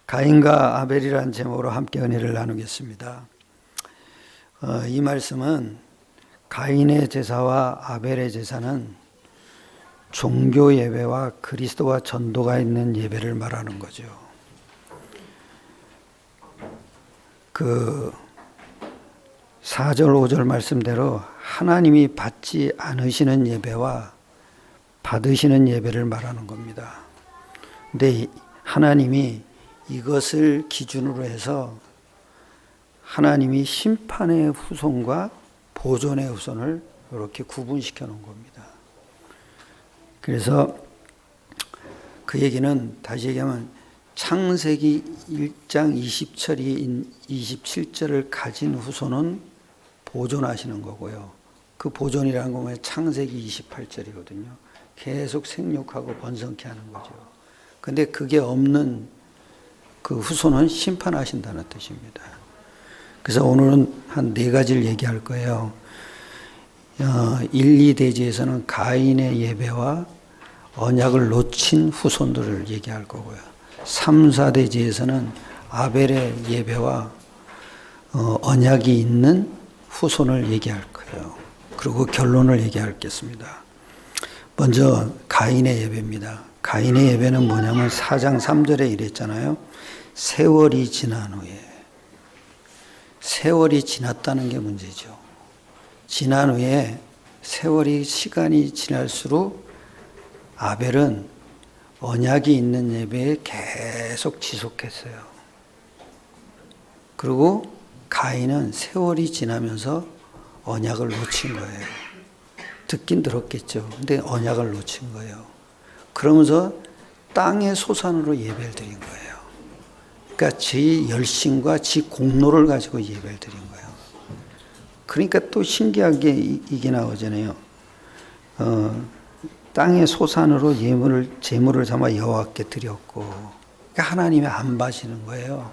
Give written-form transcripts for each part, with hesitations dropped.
가인과 아벨이라는 제목으로 함께 은혜를 나누겠습니다. 이 말씀은 가인의 제사와 아벨의 제사는 종교 예배와 그리스도와 전도가 있는 예배를 말하는 거죠. 그 4절 5절 말씀대로 하나님이 받지 않으시는 예배와 받으시는 예배를 말하는 겁니다. 근데 하나님이 이것을 기준으로 해서 하나님이 심판의 후손과 보존의 후손을 이렇게 구분시켜 놓은 겁니다. 그래서 그 얘기는 다시 얘기하면 창세기 1장 27절을 가진 후손은 보존하시는 거고요. 그 보존이라는 거 뭐냐면 창세기 28절이거든요. 계속 생육하고 번성케 하는 거죠. 근데 그게 없는 그 후손은 심판하신다는 뜻입니다. 그래서 오늘은 한 4가지를 얘기할 거예요. 1, 2대지에서는 가인의 예배와 언약을 놓친 후손들을 얘기할 거고요. 3, 4대지에서는 아벨의 예배와 언약이 있는 후손을 얘기할 거예요. 그리고 결론을 얘기하겠습니다. 먼저 가인의 예배입니다. 가인의 예배는 뭐냐면 4장 3절에 이랬잖아요. 세월이 지난 후에. 세월이 지났다는 게 문제죠. 지난 후에 시간이 지날수록 아벨은 언약이 있는 예배에 계속 지속했어요. 그리고 가인은 세월이 지나면서 언약을 놓친 거예요. 듣긴 들었겠죠. 근데 언약을 놓친 거예요. 그러면서 땅의 소산으로 예배를 드린 거예요. 그러니까 지 열심과 지 공로를 가지고 예배를 드린 거예요. 그러니까 또 신기하게 이게 나오잖아요. 땅의 소산으로 제물을 삼아 여호와께 드렸고, 그러니까 하나님이 안 받으시는 거예요.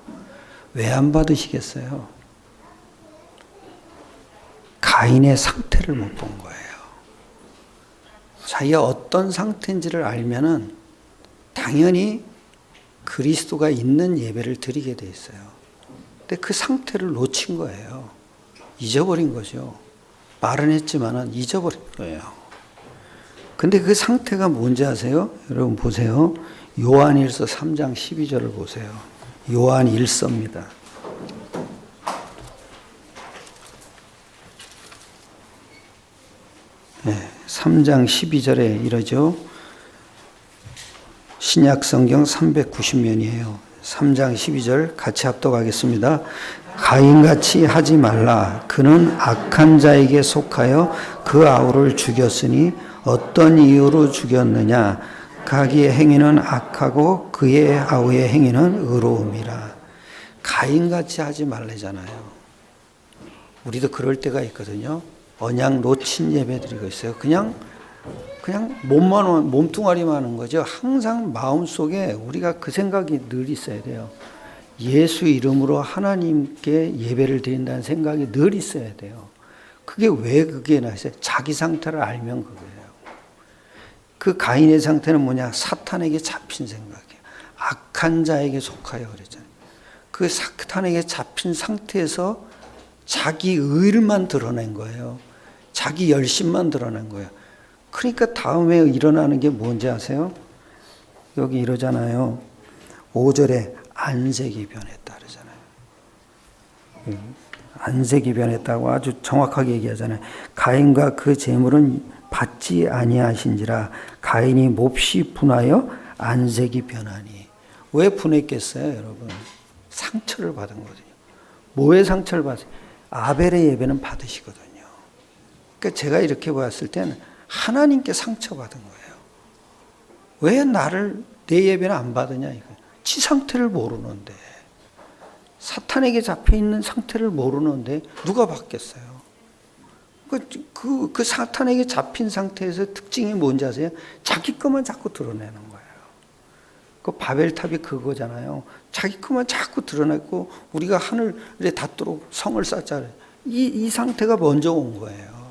왜 안 받으시겠어요? 가인의 상태를 못 본 거예요. 자기가 어떤 상태인지를 알면은 당연히 그리스도가 있는 예배를 드리게 돼 있어요. 근데 그 상태를 놓친 거예요. 잊어버린 거죠. 말은 했지만은 잊어버린 거예요. 근데 그 상태가 뭔지 아세요? 여러분 보세요. 요한일서 3장 12절을 보세요. 요한 일서입니다. 네, 3장 12절에 이러죠. 신약 성경 390면이에요. 3장 12절 같이 합독하겠습니다. 가인같이 하지 말라. 그는 악한 자에게 속하여 그 아우를 죽였으니 어떤 이유로 죽였느냐. 가기의 행위는 악하고 그의 아우의 행위는 의로움이라. 가인같이 하지 말래잖아요. 우리도 그럴 때가 있거든요. 언약 놓친 예배 드리고 있어요. 그냥 몸뚱아리만 하는 거죠. 항상 마음속에 우리가 그 생각이 늘 있어야 돼요. 예수 이름으로 하나님께 예배를 드린다는 생각이 늘 있어야 돼요. 그게 왜 그게 나있어요? 자기 상태를 알면 그거예요. 그 가인의 상태는 뭐냐? 사탄에게 잡힌 생각이에요. 악한 자에게 속하여 그랬잖아요. 그 사탄에게 잡힌 상태에서 자기 의를만 드러낸 거예요. 자기 열심만 드러낸 거예요. 그러니까 다음에 일어나는 게 뭔지 아세요? 여기 이러잖아요. 5절에 안색이 변했다 그러잖아요. 안색이 변했다고 아주 정확하게 얘기하잖아요. 가인과 그 제물은 받지 아니하신지라 가인이 몹시 분하여 안색이 변하니. 왜 분했겠어요, 여러분? 상처를 받은 거거든요. 뭐의 상처를 받으세요? 아벨의 예배는 받으시거든요. 그러니까 제가 이렇게 봤을 때는 하나님께 상처받은 거예요. 왜 내 예배는 안 받으냐 이거. 지 상태를 모르는데, 사탄에게 잡혀 있는 상태를 모르는데 누가 받겠어요? 그 사탄에게 잡힌 상태에서 특징이 뭔지 아세요? 자기 것만 자꾸 드러내는 거예요. 그 바벨탑이 그거잖아요. 자기 것만 자꾸 드러내고 우리가 하늘에 닿도록 성을 쌓잖아요. 이 상태가 먼저 온 거예요.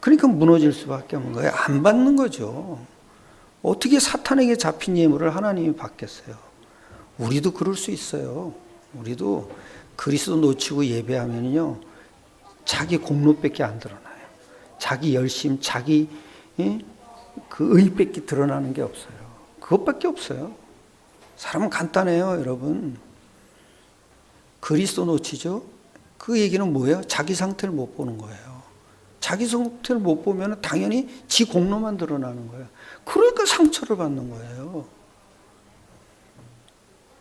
그러니까 무너질 수밖에 없는 거예요. 안 받는 거죠. 어떻게 사탄에게 잡힌 예물을 하나님이 받겠어요? 우리도 그럴 수 있어요. 우리도 그리스도 놓치고 예배하면요, 자기 공로밖에 안 드러나요. 자기 열심, 자기 그 의밖에 드러나는 게 없어요. 그것밖에 없어요. 사람은 간단해요, 여러분. 그리스도 놓치죠? 그 얘기는 뭐예요? 자기 상태를 못 보는 거예요. 자기 상태를 못 보면 당연히 지 공로만 드러나는 거예요. 그러니까 상처를 받는 거예요.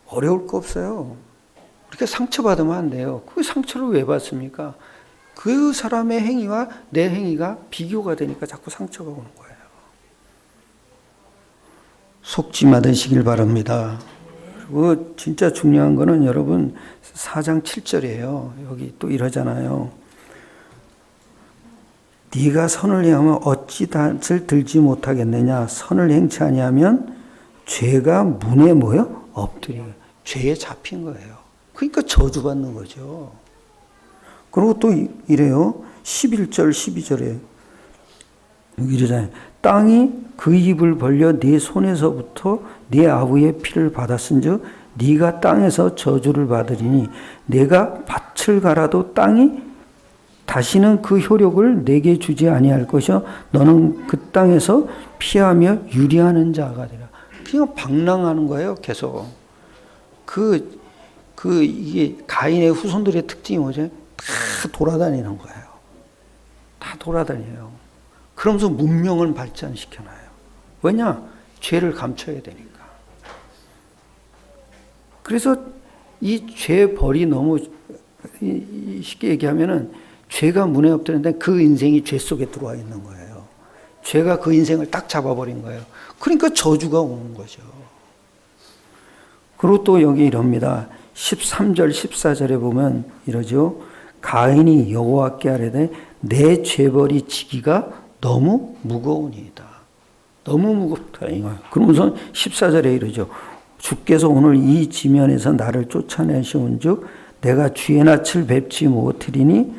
어려울 거 없어요. 우리가 상처받으면 안 돼요. 그 상처를 왜 받습니까? 그 사람의 행위와 내 행위가 비교가 되니까 자꾸 상처가 오는 거예요. 속지 마시길 바랍니다. 그리고 진짜 중요한 거는 여러분 4장 7절이에요. 여기 또 이러잖아요. 네가 선을 행하면 어찌 낯을 들지 못하겠느냐. 선을 행치 아니하면 죄가 문에 뭐요? 엎드려. 죄에 잡힌 거예요. 그러니까 저주받는 거죠. 그리고 또 이래요. 11절 12절에 여기 이러잖아요. 땅이 그 입을 벌려 네 손에서부터 네 아우의 피를 받았은즉 네가 땅에서 저주를 받으리니 내가 밭을 갈아도 땅이 다시는 그 효력을 내게 주지 아니할 것이요 너는 그 땅에서 피하며 유리하는 자가 되라. 그냥 방랑하는 거예요. 계속 이게 가인의 후손들의 특징이 뭐죠? 다 돌아다니는 거예요. 다 돌아다녀요. 그러면서 문명을 발전시켜놔요. 왜냐? 죄를 감춰야 되니까. 그래서 이 죄 벌이 너무 쉽게 얘기하면은 죄가 문에 엎드렸는데 그 인생이 죄 속에 들어와 있는 거예요. 죄가 그 인생을 딱 잡아버린 거예요. 그러니까 저주가 오는 거죠. 그리고 또 여기 이럽니다. 13절 14절에 보면 이러죠. 가인이 여호와께 아뢰되 내 죄벌이 지기가 너무 무거우니이다. 너무 무겁다 이거예요. 그러면서 14절에 이러죠. 주께서 오늘 이 지면에서 나를 쫓아내시온즉 내가 주의 낯을 뵙지 못하리니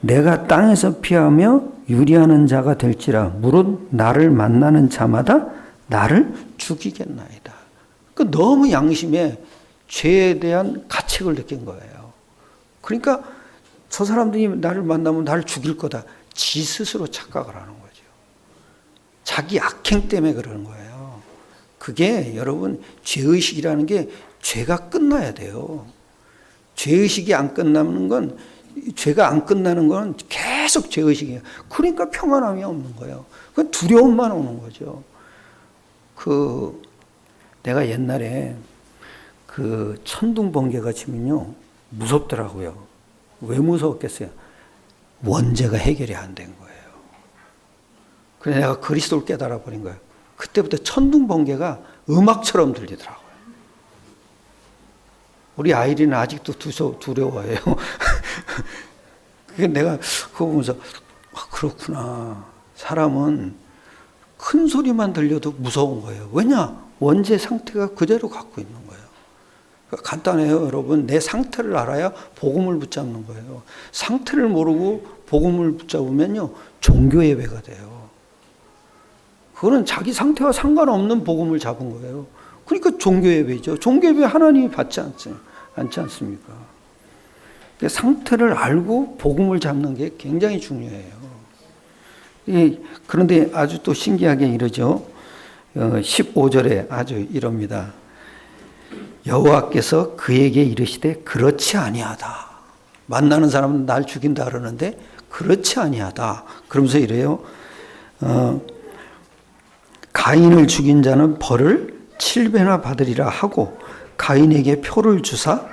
내가 땅에서 피하며 유리하는 자가 될지라 무릇 나를 만나는 자마다 나를 죽이겠나이다. 그러니까 너무 양심에 죄에 대한 가책을 느낀 거예요. 그러니까 저 사람들이 나를 만나면 나를 죽일 거다. 지 스스로 착각을 하는 거죠. 자기 악행 때문에 그러는 거예요. 그게 여러분 죄의식이라는 게 죄가 끝나야 돼요. 죄의식이 안 끝나는 건 죄가 안 끝나는 건 계속 죄의식이에요. 그러니까 평안함이 없는 거예요. 그 두려움만 오는 거죠. 내가 옛날에 천둥 번개가 치면요 무섭더라고요. 왜 무서웠겠어요? 원죄가 해결이 안 된 거예요. 그래서 내가 그리스도를 깨달아 버린 거예요. 그때부터 천둥 번개가 음악처럼 들리더라고요. 우리 아이리는 아직도 두려워해요. 내가 그거 보면서 그렇구나. 사람은 큰 소리만 들려도 무서운 거예요. 왜냐? 원죄 상태가 그대로 갖고 있는 거예요. 간단해요, 여러분. 내 상태를 알아야 복음을 붙잡는 거예요. 상태를 모르고 복음을 붙잡으면요, 종교 예배가 돼요. 그거는 자기 상태와 상관없는 복음을 잡은 거예요. 그러니까 종교 예배죠. 종교 예배 하나님이 받지 않지 않습니까? 상태를 알고 복음을 잡는 게 굉장히 중요해요. 그런데 아주 또 신기하게 이러죠. 15절에 아주 이럽니다. 여호와께서 그에게 이르시되 그렇지 아니하다. 만나는 사람은 날 죽인다 그러는데 그렇지 아니하다. 그러면서 이래요. 가인을 죽인 자는 벌을 7배나 받으리라 하고 가인에게 표를 주사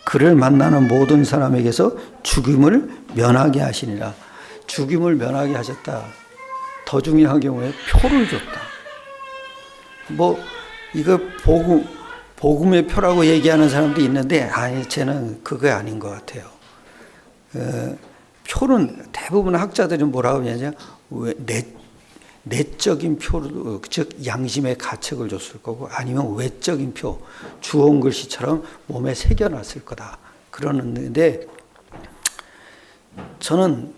그를 만나는 모든 사람에게서 죽임을 면하게 하시니라. 죽임을 면하게 하셨다. 더 중요한 경우에 표를 줬다. 이거 복음의 표라고 얘기하는 사람도 있는데, 아니, 쟤는 그거 아닌 것 같아요. 표는 대부분 학자들이 뭐라고 하냐면, 내적인 표, 즉, 양심의 가책을 줬을 거고, 아니면 외적인 표, 주홍 글씨처럼 몸에 새겨놨을 거다. 그러는데, 저는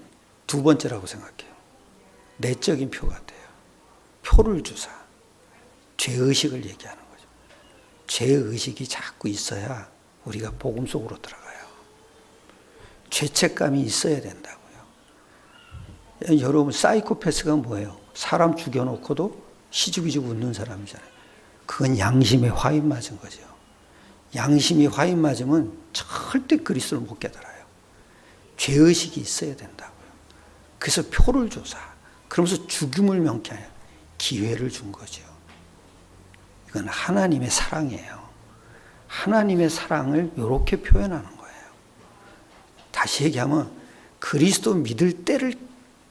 두 번째라고 생각해요. 내적인 표 같아요. 표를 주사. 죄의식을 얘기하는 거죠. 죄의식이 자꾸 있어야 우리가 복음 속으로 들어가요. 죄책감이 있어야 된다고요. 여러분, 사이코패스가 뭐예요? 사람 죽여놓고도 시주기죽 웃는 사람이잖아요. 그건 양심에 화인 맞은 거죠. 양심이 화인 맞으면 절대 그리스도를 못 깨달아요. 죄의식이 있어야 된다고요. 그래서 표를 조사. 그러면서 죽임을 명쾌하여 기회를 준 거죠. 이건 하나님의 사랑이에요. 하나님의 사랑을 이렇게 표현하는 거예요. 다시 얘기하면 그리스도 믿을 때를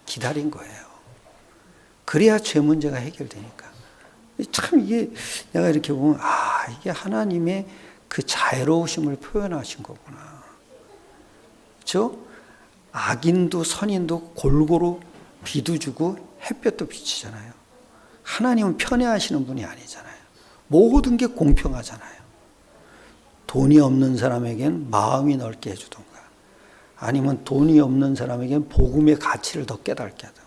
기다린 거예요. 그래야 죄 문제가 해결되니까. 참 이게 내가 이렇게 보면 이게 하나님의 그 자애로우심을 표현하신 거구나. 그렇죠? 악인도 선인도 골고루 비도 주고 햇볕도 비치잖아요. 하나님은 편애하시는 분이 아니잖아요. 모든 게 공평하잖아요. 돈이 없는 사람에겐 마음이 넓게 해주던가, 아니면 돈이 없는 사람에겐 복음의 가치를 더 깨닫게 하던가.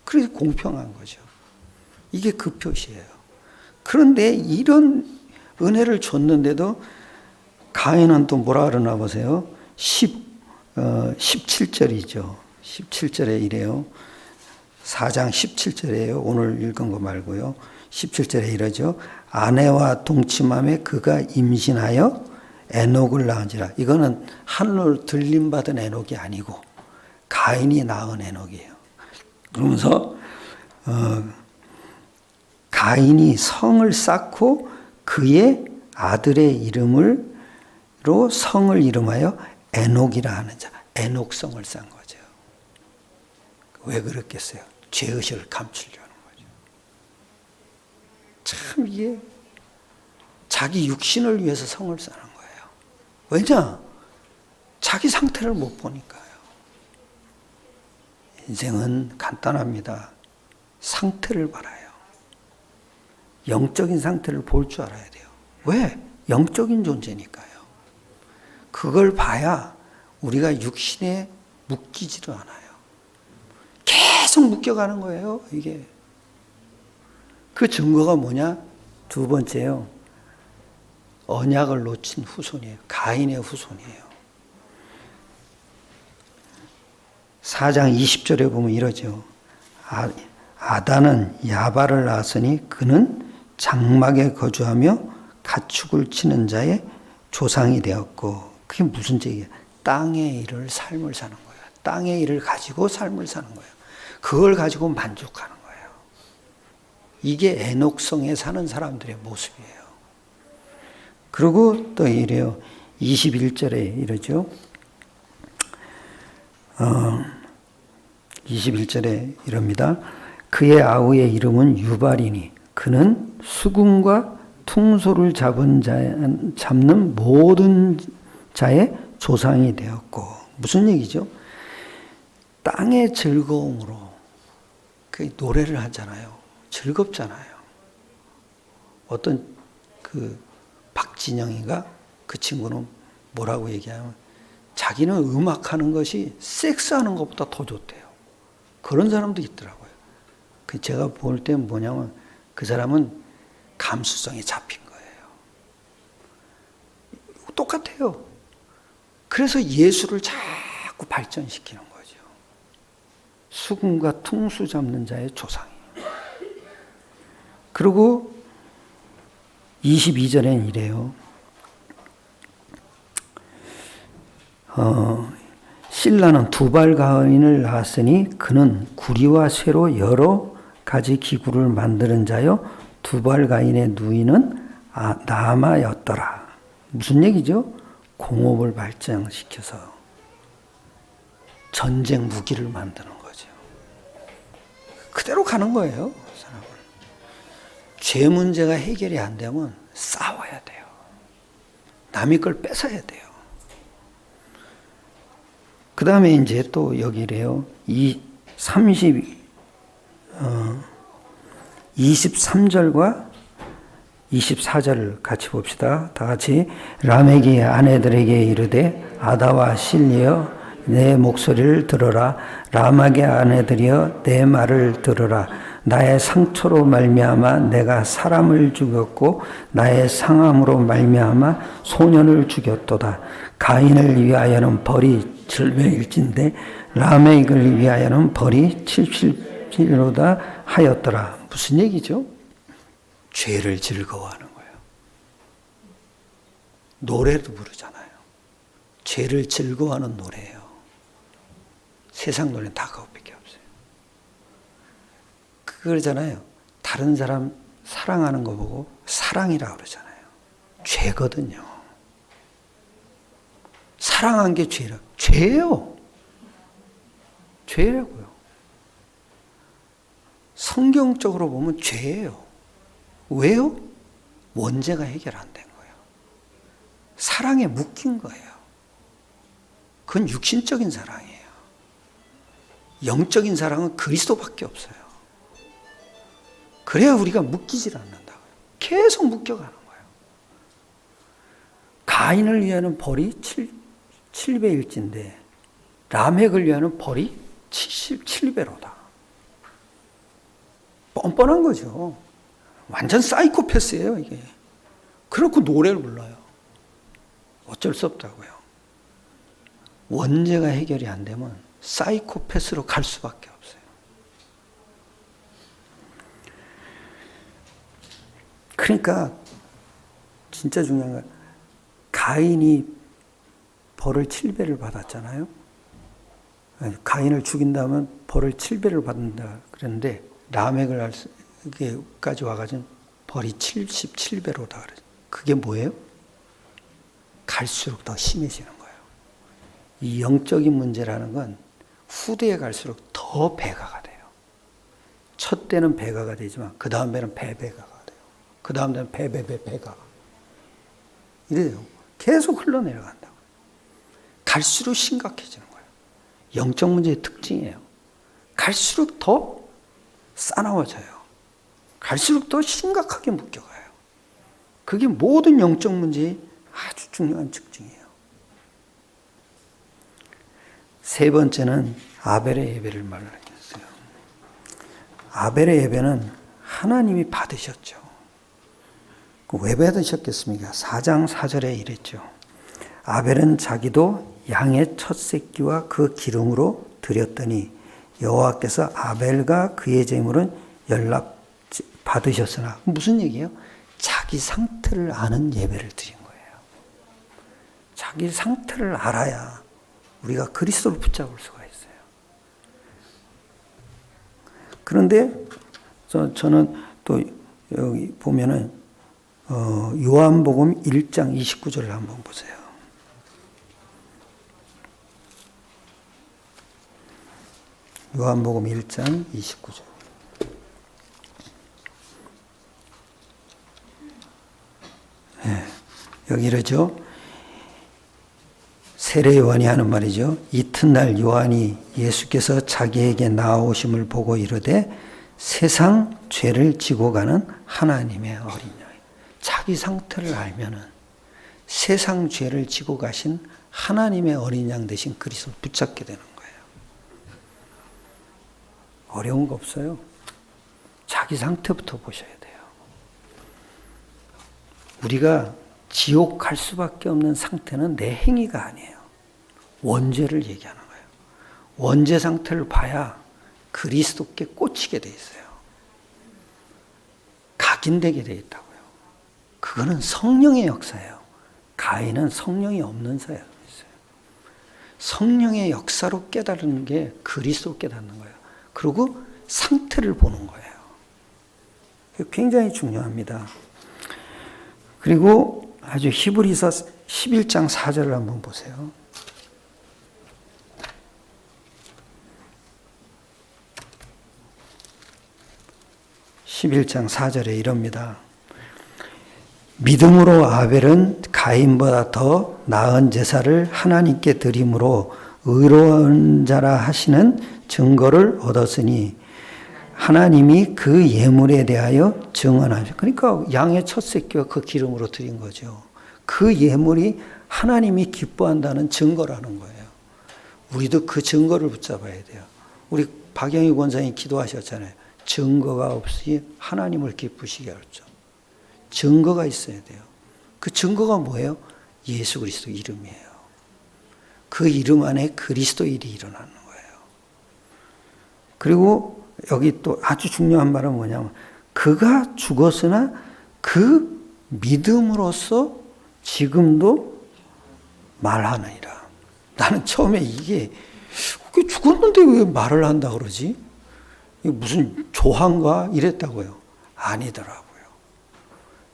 그래서 공평한 거죠. 이게 그 표시예요. 그런데 이런 은혜를 줬는데도 가인은 또 뭐라 그러나 보세요. 17절이죠. 17절에 이래요. 4장 17절이에요. 오늘 읽은 거 말고요. 17절에 이러죠. 아내와 동침함에 그가 임신하여 에녹을 낳은지라. 이거는 하늘로 들림받은 에녹이 아니고 가인이 낳은 에녹이에요. 그러면서 가인이 성을 쌓고 그의 아들의 이름으로 성을 이름하여 에녹이라 하는 자, 에녹성을 쌓은 거죠. 왜 그랬겠어요? 죄의식을 감추려는 거죠. 참 이게 자기 육신을 위해서 성을 쌓는 거예요. 왜냐? 자기 상태를 못 보니까요. 인생은 간단합니다. 상태를 봐라요. 영적인 상태를 볼 줄 알아야 돼요. 왜? 영적인 존재니까요. 그걸 봐야 우리가 육신에 묶이지도 않아요. 계속 묶여가는 거예요, 이게. 그 증거가 뭐냐? 두 번째요. 언약을 놓친 후손이에요. 가인의 후손이에요. 4장 20절에 보면 이러죠. 아단은 야발을 낳았으니 그는 장막에 거주하며 가축을 치는 자의 조상이 되었고, 그게 무슨 얘기예요? 땅의 일을 삶을 사는 거예요. 땅의 일을 가지고 삶을 사는 거예요. 그걸 가지고 만족하는 거예요. 이게 에녹성에 사는 사람들의 모습이에요. 그리고 또 이래요. 21절에 이러죠. 21절에 이럽니다. 그의 아우의 이름은 유발이니 그는 수금과 퉁소를 잡는 모든 자의 조상이 되었고. 무슨 얘기죠? 땅의 즐거움으로 그 노래를 하잖아요. 즐겁잖아요. 어떤 그 박진영인가? 그 친구는 뭐라고 얘기하면 자기는 음악하는 것이 섹스하는 것보다 더 좋대요. 그런 사람도 있더라고요. 제가 볼 땐 뭐냐면 그 사람은 감수성에 잡힌 거예요. 똑같아요. 그래서 예수를 자꾸 발전시키는 거죠. 수금과 퉁수 잡는 자의 조상이에요. 그리고 22절엔 이래요. 실라는 두발 가인을 낳았으니 그는 구리와 쇠로 여러 가지 기구를 만드는 자요 두발 가인의 누이는 나아마였더라. 무슨 얘기죠? 공업을 발전시켜서 전쟁 무기를 만드는 거죠. 그대로 가는 거예요. 사람은. 죄 문제가 해결이 안 되면 싸워야 돼요. 남의 걸 뺏어야 돼요. 그 다음에 이제 또 여기래요. 23절과 24절을 같이 봅시다. 다 같이. 라멕이 아내들에게 이르되 아다와 실리여 내 목소리를 들어라. 라멕의 아내들이여 내 말을 들어라. 나의 상처로 말미암아 내가 사람을 죽였고 나의 상함으로 말미암아 소년을 죽였도다. 가인을 위하여는 벌이 700일진데 라멕을 위하여는 벌이 70일로다 하였더라. 무슨 얘기죠? 죄를 즐거워하는 거예요. 노래도 부르잖아요. 죄를 즐거워하는 노래예요. 세상 노래는 다 그것밖에 없어요. 그러잖아요. 다른 사람 사랑하는 거 보고 사랑이라고 그러잖아요. 죄거든요. 사랑한 게 죄예요. 죄라고요. 성경적으로 보면 죄예요. 왜요? 원죄가 해결 안 된 거예요. 사랑에 묶인 거예요. 그건 육신적인 사랑이에요. 영적인 사랑은 그리스도밖에 없어요. 그래야 우리가 묶이질 않는다고요. 계속 묶여가는 거예요. 가인을 위하는 벌이 7배일진데 라멕을 위하는 벌이 77배로다. 뻔뻔한 거죠. 완전 사이코패스예요, 이게. 그렇고 노래를 불러요. 어쩔 수 없다고요. 원죄가 해결이 안 되면 사이코패스로 갈 수밖에 없어요. 그러니까 진짜 중요한 건 가인이 벌을 7배를 받았잖아요. 가인을 죽인다면 벌을 7배를 받는다 그랬는데 라멕을까지 와가지고 벌이 77배로다 그러죠. 그게 뭐예요? 갈수록 더 심해지는 거예요. 이 영적인 문제라는 건 후대에 갈수록 더 배가가 돼요. 첫 때는 배가가 되지만 그 다음 배는 배가가 돼요. 그 다음 배는 배가. 이래요. 계속 흘러내려간다고. 갈수록 심각해지는 거예요. 영적 문제의 특징이에요. 갈수록 더 싸나워져요. 갈수록 더 심각하게 묶여가요. 그게 모든 영적 문제의 아주 중요한 특징이에요. 세 번째는 아벨의 예배를 말하겠어요. 아벨의 예배는 하나님이 받으셨죠. 왜 받으셨겠습니까? 4장 4절에 이랬죠. 아벨은 자기도 양의 첫 새끼와 그 기름으로 드렸더니 여호와께서 아벨과 그의 제물은 연락 받으셨으나 무슨 얘기예요? 자기 상태를 아는 예배를 드린 거예요. 자기 상태를 알아야 우리가 그리스도를 붙잡을 수가 있어요. 그런데 저는 또 여기 보면은 요한복음 1장 29절을 한번 보세요. 요한복음 1장 29절. 네, 여기 이러죠. 세례 요한이 하는 말이죠. 이튿날 요한이 예수께서 자기에게 나아오심을 보고 이르되 세상 죄를 지고 가는 하나님의 어린 양. 자기 상태를 알면은 세상 죄를 지고 가신 하나님의 어린 양 대신 그리스도를 붙잡게 되는 거예요. 어려운 거 없어요. 자기 상태부터 보셔야 돼요. 우리가 지옥 갈 수밖에 없는 상태는 내 행위가 아니에요. 원죄를 얘기하는 거예요. 원죄 상태를 봐야 그리스도께 꽂히게 돼 있어요. 각인되게 돼 있다고요. 그거는 성령의 역사예요. 가인은 성령이 없는 사람이 있어요. 성령의 역사로 깨달은 게 그리스도 깨닫는 거예요. 그리고 상태를 보는 거예요. 굉장히 중요합니다. 그리고 아주 히브리서 11장 4절을 한번 보세요. (11장 4절에) 이럽니다. 믿음으로 아벨은 가인보다 더 나은 제사를 하나님께 드림으로 의로운 자라 하시는 증거를 얻었으니 하나님이 그 예물에 대하여 증언하셨. 그러니까 양의 첫 새끼와 그 기름으로 드린 거죠. 그 예물이 하나님이 기뻐한다는 증거라는 거예요. 우리도 그 증거를 붙잡아야 돼요. 우리 박영희 권사님이 기도하셨잖아요. 증거가 없이 하나님을 기쁘시게 할 줄. 증거가 있어야 돼요. 그 증거가 뭐예요? 예수 그리스도 이름이에요. 그 이름 안에 그리스도 일이 일어나는 거예요. 그리고 여기 또 아주 중요한 말은 뭐냐면 그가 죽었으나 그 믿음으로써 지금도 말하느니라. 나는 처음에 이게 죽었는데 왜 말을 한다 그러지? 이게 무슨 조항가 이랬다고요. 아니더라고요.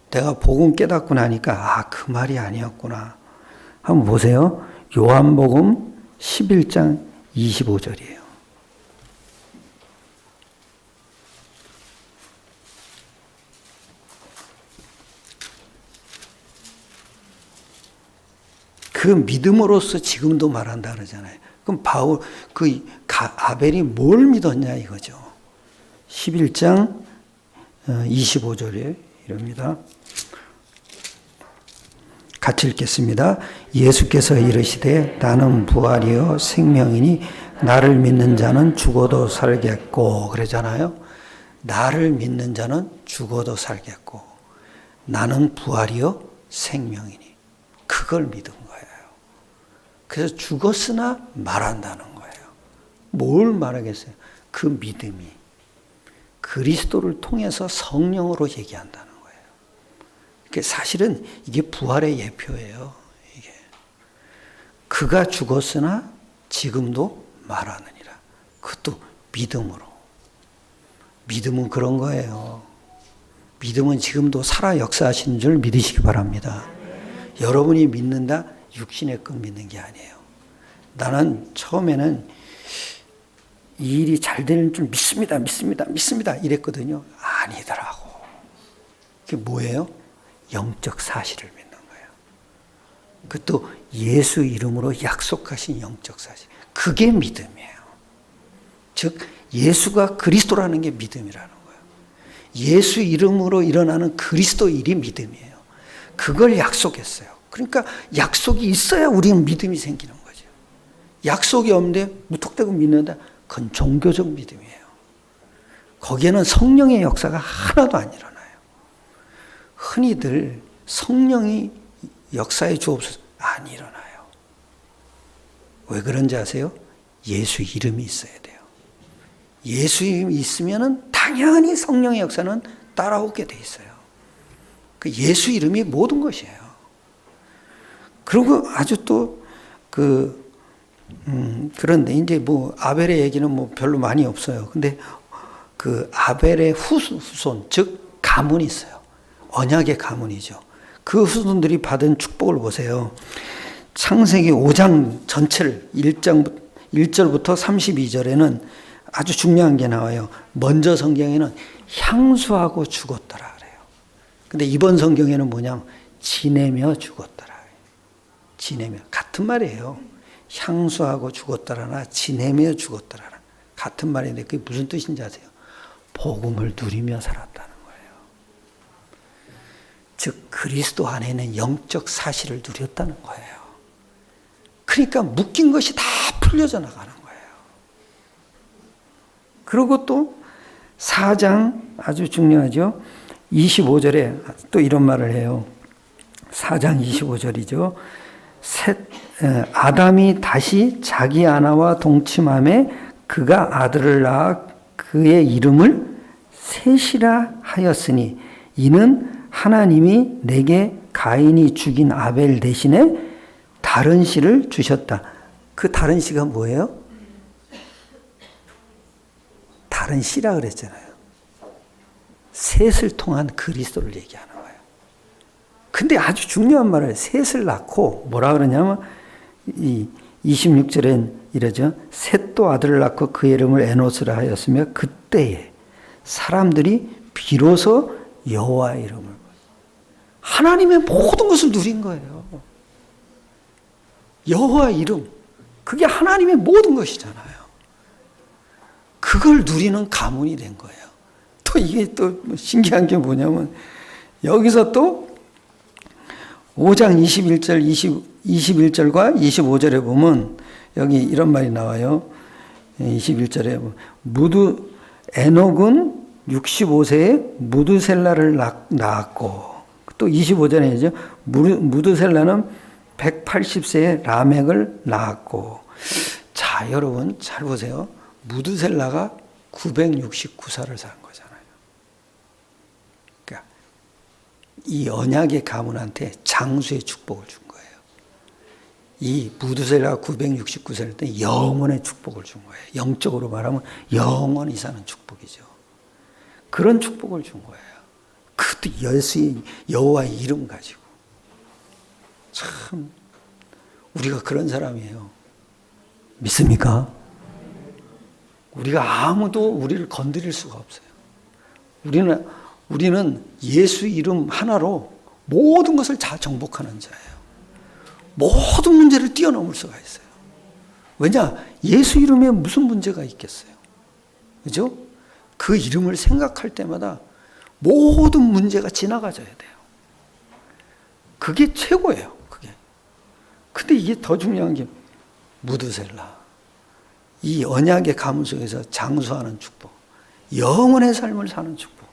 내가 복음 깨닫고 나니까 그 말이 아니었구나. 한번 보세요. 요한복음 11장 25절이에요. 그 믿음으로써 지금도 말한다 그러잖아요. 그럼 아벨이 뭘 믿었냐 이거죠. 11장 25절에 이럽니다. 같이 읽겠습니다. 예수께서 이르시되 나는 부활이요 생명이니 나를 믿는 자는 죽어도 살겠고 그러잖아요. 나를 믿는 자는 죽어도 살겠고 나는 부활이요 생명이니 그걸 믿은 거예요. 그래서 죽었으나 말한다는 거예요. 뭘 말하겠어요? 그 믿음이 그리스도를 통해서 성령으로 얘기한다는 거예요. 사실은 이게 부활의 예표예요. 이게 그가 죽었으나 지금도 말하느니라. 그것도 믿음으로. 믿음은 그런 거예요. 믿음은 지금도 살아 역사하시는 줄 믿으시기 바랍니다. 여러분이 믿는다 육신의 것 믿는 게 아니에요. 나는 처음에는 이 일이 잘 되는 줄 믿습니다. 이랬거든요. 아니더라고. 그게 뭐예요? 영적 사실을 믿는 거예요. 그것도 예수 이름으로 약속하신 영적 사실. 그게 믿음이에요. 즉 예수가 그리스도라는 게 믿음이라는 거예요. 예수 이름으로 일어나는 그리스도 일이 믿음이에요. 그걸 약속했어요. 그러니까 약속이 있어야 우리는 믿음이 생기는 거죠. 약속이 없는데 무턱대고 믿는다. 그건 종교적 믿음이에요. 거기에는 성령의 역사가 하나도 안 일어나요. 흔히들 성령이 역사에 주옵소서 안 일어나요. 왜 그런지 아세요? 예수 이름이 있어야 돼요. 예수 이름이 있으면 당연히 성령의 역사는 따라오게 돼 있어요. 그 예수 이름이 모든 것이에요. 그리고 아주 또 그런데 이제 뭐 아벨의 얘기는 뭐 별로 많이 없어요. 근데 그 아벨의 후손 즉 가문이 있어요. 언약의 가문이죠. 그 후손들이 받은 축복을 보세요. 창세기 5장 전체를 1절부터 32절에는 아주 중요한 게 나와요. 먼저 성경에는 향수하고 죽었더라 그래요. 근데 이번 성경에는 뭐냐? 지내며 죽었더라. 지내며 같은 말이에요. 향수하고 죽었더라나 지내며 죽었더라나 같은 말인데 그게 무슨 뜻인지 아세요? 복음을 누리며 살았다는 거예요. 즉 그리스도 안에는 영적 사실을 누렸다는 거예요. 그러니까 묶인 것이 다 풀려져 나가는 거예요. 그리고 또 4장 아주 중요하죠. 25절에 또 이런 말을 해요. 4장 25절이죠. 아담이 다시 자기 아내와 동침함에 그가 아들을 낳아 그의 이름을 셋이라 하였으니 이는 하나님이 내게 가인이 죽인 아벨 대신에 다른 씨를 주셨다. 그 다른 씨가 뭐예요? 다른 씨라 그랬잖아요. 셋을 통한 그리스도를 얘기하는 거예요. 근데 아주 중요한 말을 셋을 낳고 뭐라 그러냐면 이 26절엔 이러죠. 셋도 아들을 낳고 그 이름을 에노스라 하였으며 그때에 사람들이 비로소 여호와의 이름을 하나님의 모든 것을 누린 거예요. 여호와의 이름 그게 하나님의 모든 것이잖아요. 그걸 누리는 가문이 된 거예요. 또 이게 또 신기한 게 뭐냐면 여기서 또 5장 21절과 25절에 보면 여기 이런 말이 나와요. 21절에 모두 에녹은 65세에 무드셀라를 낳았고, 또 25절에 무드셀라는 180세에 라멕을 낳았고. 자, 여러분 잘 보세요. 무드셀라가 969살을 산 거잖아요. 그러니까 이 언약의 가문한테 장수의 축복을 준 거예요. 이 무드셀라가 969세일 때 영원의 축복을 준 거예요. 영적으로 말하면 영원히 사는 축복이죠. 그런 축복을 준 거예요. 그것도 예수의 여호와의 이름 가지고. 참 우리가 그런 사람이에요. 믿습니까? 우리가 아무도 우리를 건드릴 수가 없어요. 우리는 예수 이름 하나로 모든 것을 다 정복하는 자예요. 모든 문제를 뛰어넘을 수가 있어요. 왜냐? 예수 이름에 무슨 문제가 있겠어요? 그죠? 그 이름을 생각할 때마다 모든 문제가 지나가져야 돼요. 그게 최고예요. 그게. 근데 이게 더 중요한 게 무드셀라. 이 언약의 가문 속에서 장수하는 축복. 영원의 삶을 사는 축복.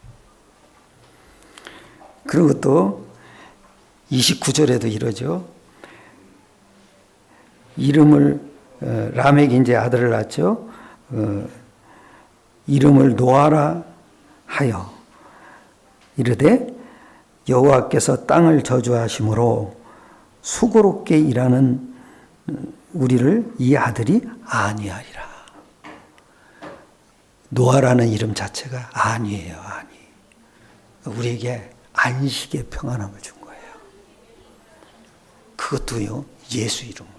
그리고 또 29절에도 이러죠. 라멕이 이제 아들을 낳죠. 이름을 노아라 하여 이르되 여호와께서 땅을 저주하심으로 수고롭게 일하는 우리를 이 아들이 안위하리라. 노아라는 이름 자체가 안위예요. 안위. 우리에게 안식의 평안함을 준 거예요. 그것도요, 예수 이름으로.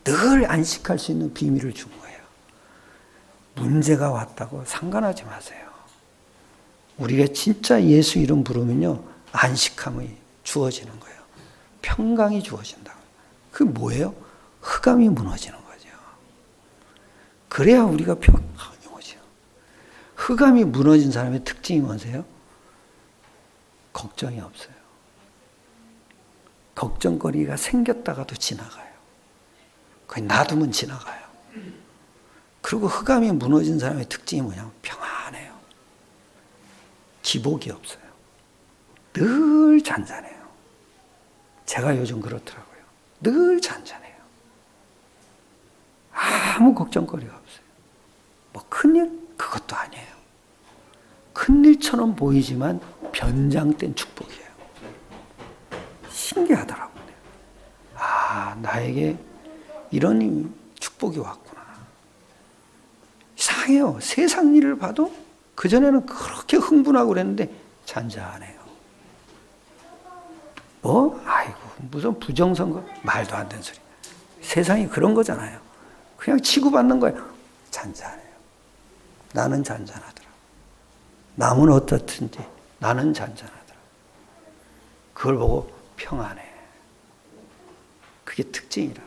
늘 안식할 수 있는 비밀을 준 거예요. 문제가 왔다고 상관하지 마세요. 우리가 진짜 예수 이름 부르면요, 안식함이 주어지는 거예요. 평강이 주어진다고. 그게 뭐예요? 흑암이 무너지는 거죠. 그래야 우리가 평강이 오죠. 흑암이 무너진 사람의 특징이 뭐세요? 걱정이 없어요. 걱정거리가 생겼다가도 지나가요. 그냥 놔두면 지나가요. 그리고 흑암이 무너진 사람의 특징이 뭐냐면 평안해요. 기복이 없어요. 늘 잔잔해요. 제가 요즘 그렇더라고요. 늘 잔잔해요. 아무 걱정거리가 없어요. 뭐 큰일? 그것도 아니에요. 큰일처럼 보이지만 변장된 축복이에요. 신기하더라고요. 아, 나에게 이런 축복이 왔구나. 이상해요. 세상 일을 봐도 그전에는 그렇게 흥분하고 그랬는데 잔잔해요. 뭐? 아이고, 무슨 부정선거? 말도 안 되는 소리. 세상이 그런 거잖아요. 그냥 치고받는 거예요. 잔잔해요. 나는 잔잔하더라. 남은 어떻든지 나는 잔잔하더라. 그걸 보고 평안해. 그게 특징이라.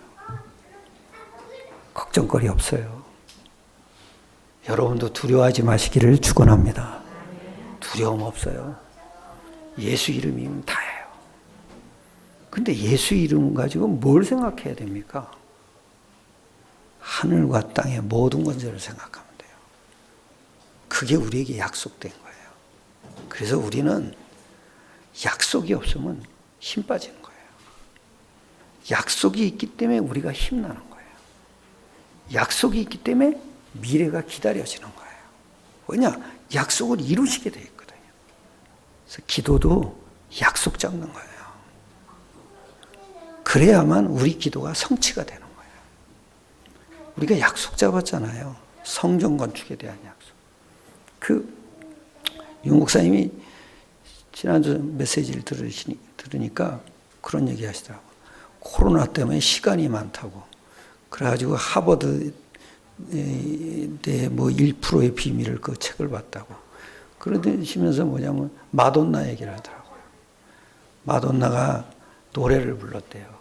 걱정거리 없어요. 여러분도 두려워하지 마시기를 축원합니다. 두려움 없어요. 예수 이름이면 다예요. 근데 예수 이름 가지고 뭘 생각해야 됩니까? 하늘과 땅의 모든 권세를 생각하면 돼요. 그게 우리에게 약속된 거예요. 그래서 우리는 약속이 없으면 힘 빠지는 거예요. 약속이 있기 때문에 우리가 힘나는 거예요. 약속이 있기 때문에 미래가 기다려지는 거예요. 왜냐? 약속을 이루시게 되어 있거든요. 그래서 기도도 약속 잡는 거예요. 그래야만 우리 기도가 성취가 되는 거예요. 우리가 약속 잡았잖아요. 성전 건축에 대한 약속. 윤 목사님이 지난주 메시지를 들으니까 그런 얘기 하시더라고요. 코로나 때문에 시간이 많다고. 그래가지고 하버드 뭐 1%의 비밀을 그 책을 봤다고. 그러시면서 뭐냐면 마돈나 얘기를 하더라고요. 마돈나가 노래를 불렀대요.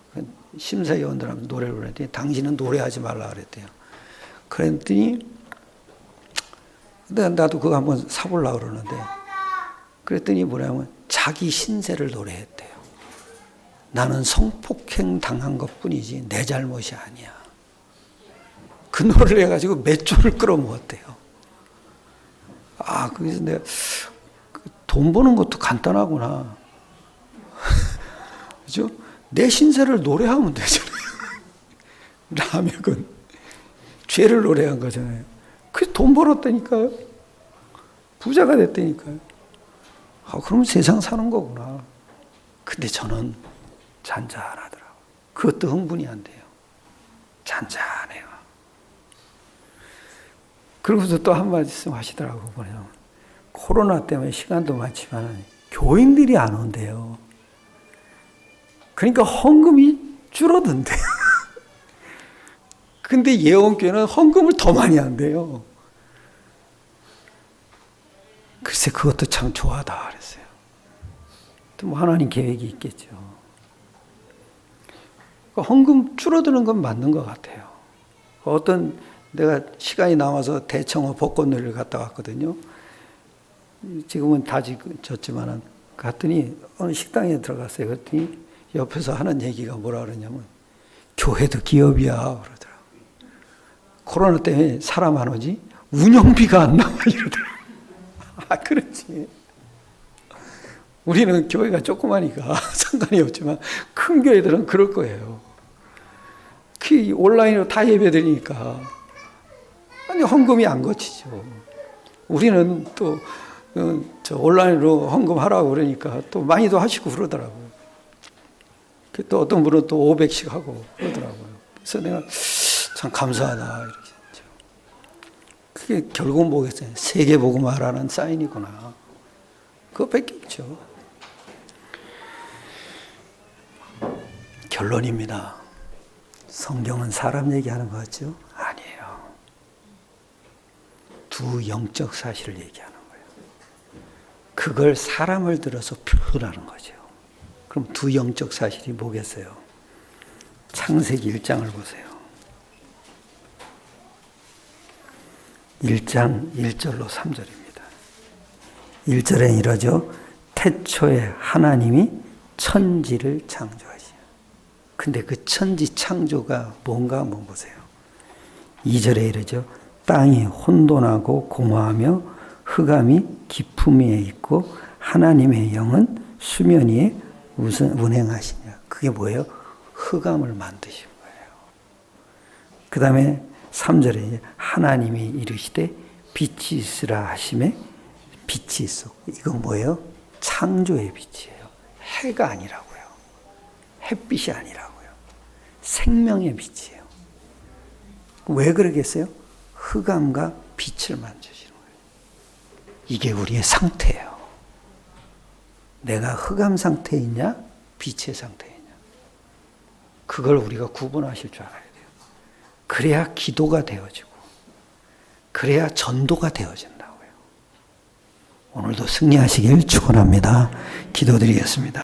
심사위원들한테 노래를 불렀더니 당신은 노래하지 말라 그랬대요. 그랬더니 나도 그거 한번 사보려고 그러는데 그랬더니 뭐냐면 자기 신세를 노래했대요. 나는 성폭행 당한 것뿐이지 내 잘못이 아니야. 그 노래를 해가지고 몇 조를 끌어모았대요. 그래서 내가 돈 버는 것도 간단하구나. 그죠? 내 신세를 노래하면 되잖아요. 라멕은 죄를 노래한 거잖아요. 그래서 돈 벌었다니까요. 부자가 됐다니까요. 그러면 세상 사는 거구나. 근데 저는 잔잔하더라고요. 그것도 흥분이 안 돼요. 잔잔해요. 그러고서 또 한 말씀 하시더라고요. 뭐냐면 코로나 때문에 시간도 많지만 교인들이 안 온대요. 그러니까 헌금이 줄어든대요. 근데 예원교회는 헌금을 더 많이 한대요. 글쎄 그것도 참 좋아하다 그랬어요. 또 뭐 하나님 계획이 있겠죠. 헌금 줄어드는 건 맞는 것 같아요. 어떤 내가 시간이 남아서 대청호 벚꽃놀이를 갔다 왔거든요. 지금은 다 졌지만 갔더니 어느 식당에 들어갔어요. 그랬더니 옆에서 하는 얘기가 뭐라 그러냐면 교회도 기업이야 그러더라고요. 코로나 때문에 사람 안 오지? 운영비가 안 나와 이러더라고요. 그렇지. 우리는 교회가 조그마니까 상관이 없지만 큰 교회들은 그럴 거예요. 온라인으로 다 예배드리니까 아니 헌금이 안 거치죠. 우리는 또 온라인으로 헌금하라고 그러니까 또 많이도 하시고 그러더라고요. 또 어떤 분은 또 500씩 하고 그러더라고요. 그래서 내가 참 감사하다 이렇게 했죠. 그게 결국은 뭐겠어요? 세계복음화라는 사인이구나. 그거밖에 없죠. 결론입니다. 성경은 사람 얘기하는 것 같죠? 아니에요. 두 영적 사실을 얘기하는 거예요. 그걸 사람을 들어서 표현하는 거죠. 그럼 두 영적 사실이 뭐겠어요? 창세기 1장을 보세요. 1장 1절로 3절입니다. 1절에 이러죠. 태초에 하나님이 천지를 창조하시오. 근데 그 천지 창조가 뭔가 한번 보세요. 2절에 이러죠. 땅이 혼돈하고 공허하며 흑암이 깊음 위에 있고 하나님의 영은 수면 위에 운행하시냐. 그게 뭐예요? 흑암을 만드신 거예요. 그 다음에 3절에 하나님이 이르시되 빛이 있으라 하심에 빛이 있었고. 이건 뭐예요? 창조의 빛이에요. 해가 아니라고요. 햇빛이 아니라고요. 생명의 빛이에요. 왜 그러겠어요? 흑암과 빛을 만드시는 거예요. 이게 우리의 상태예요. 내가 흑암 상태에 있냐? 빛의 상태에 있냐? 그걸 우리가 구분하실 줄 알아야 돼요. 그래야 기도가 되어지고 그래야 전도가 되어진다고요. 오늘도 승리하시길 축원합니다. 기도드리겠습니다.